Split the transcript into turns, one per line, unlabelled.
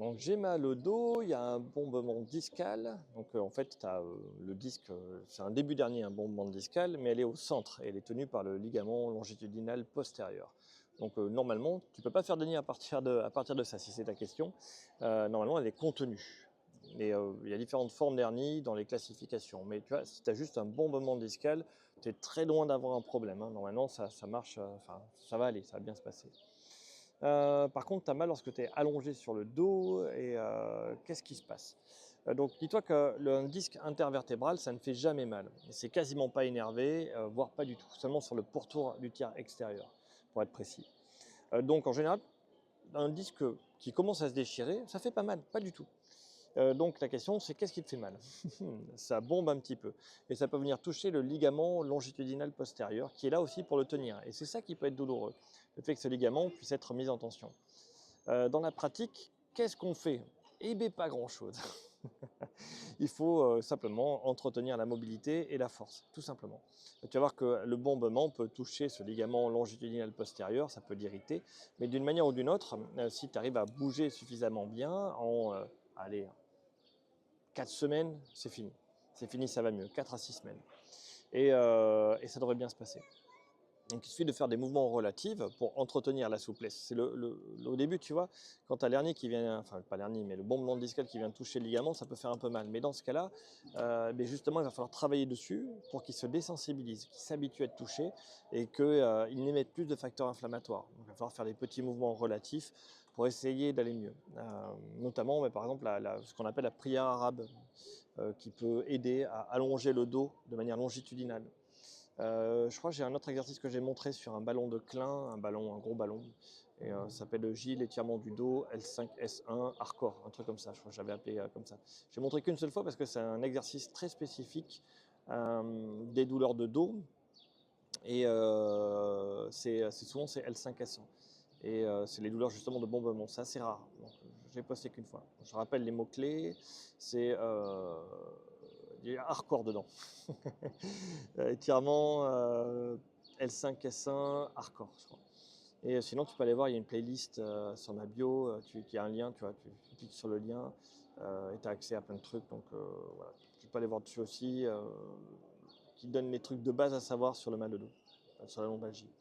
Donc j'ai mal au dos, il y a un bombement discal. Donc en fait, tu as le disque, c'est un début dernier, un bombement discal, mais elle est au centre et elle est tenue par le ligament longitudinal postérieur. Donc normalement, tu ne peux pas faire de nid à partir de ça, si c'est ta question. Normalement, elle est contenue. Et il y a différentes formes d'hernie dans les classifications. Mais tu vois, si tu as juste un bombement discal, tu es très loin d'avoir un problème, hein. Normalement, ça marche, enfin, ça va aller, ça va bien se passer. Par contre, tu as mal lorsque tu es allongé sur le dos et qu'est-ce qui se passe? Donc dis-toi que le disque intervertébral, ça ne fait jamais mal. C'est quasiment pas énervé, voire pas du tout, seulement sur le pourtour du tiers extérieur, pour être précis. Donc en général, un disque qui commence à se déchirer, ça fait pas mal, pas du tout. Donc la question c'est qu'est-ce qui te fait mal? Ça bombe un petit peu et ça peut venir toucher le ligament longitudinal postérieur qui est là aussi pour le tenir et c'est ça qui peut être douloureux, le fait que ce ligament puisse être mis en tension. Dans la pratique, qu'est-ce qu'on fait? Eh bien pas grand-chose. Il faut simplement entretenir la mobilité et la force, tout simplement. Tu vas voir que le bombement peut toucher ce ligament longitudinal postérieur, ça peut l'irriter, mais d'une manière ou d'une autre, si tu arrives à bouger suffisamment bien, en allez, 4 semaines, c'est fini. C'est fini, ça va mieux. 4 à 6 semaines. Et ça devrait bien se passer. Donc il suffit de faire des mouvements relatifs pour entretenir la souplesse. C'est au début, tu vois, quand tu as l'hernie qui vient, enfin pas l'hernie, mais le bombement discal qui vient toucher le ligament, ça peut faire un peu mal. Mais dans ce cas-là, justement, il va falloir travailler dessus pour qu'il se désensibilise, qu'il s'habitue à être touché et qu'il n'émette plus de facteurs inflammatoires. Donc il va falloir faire des petits mouvements relatifs pour essayer d'aller mieux. Notamment, par exemple, ce qu'on appelle la prière arabe, qui peut aider à allonger le dos de manière longitudinale. Je crois que j'ai un autre exercice que j'ai montré sur un ballon de Klein, un gros ballon, et ça s'appelle le J, l'étirement du dos, L5S1, hardcore, un truc comme ça, je crois que j'avais appelé comme ça. J'ai montré qu'une seule fois parce que c'est un exercice très spécifique des douleurs de dos, et souvent c'est L5S1. Et c'est les douleurs justement de bombement, c'est assez rare, donc j'ai posté qu'une fois. Je rappelle les mots-clés, il y a hardcore dedans. Étirement L5S1 hardcore, je crois. Et sinon, tu peux aller voir, il y a une playlist sur ma bio, qui a un lien, tu vois, tu cliques sur le lien et tu as accès à plein de trucs. Donc voilà, tu peux aller voir dessus aussi, qui donne les trucs de base à savoir sur le mal de dos, sur la lombalgie.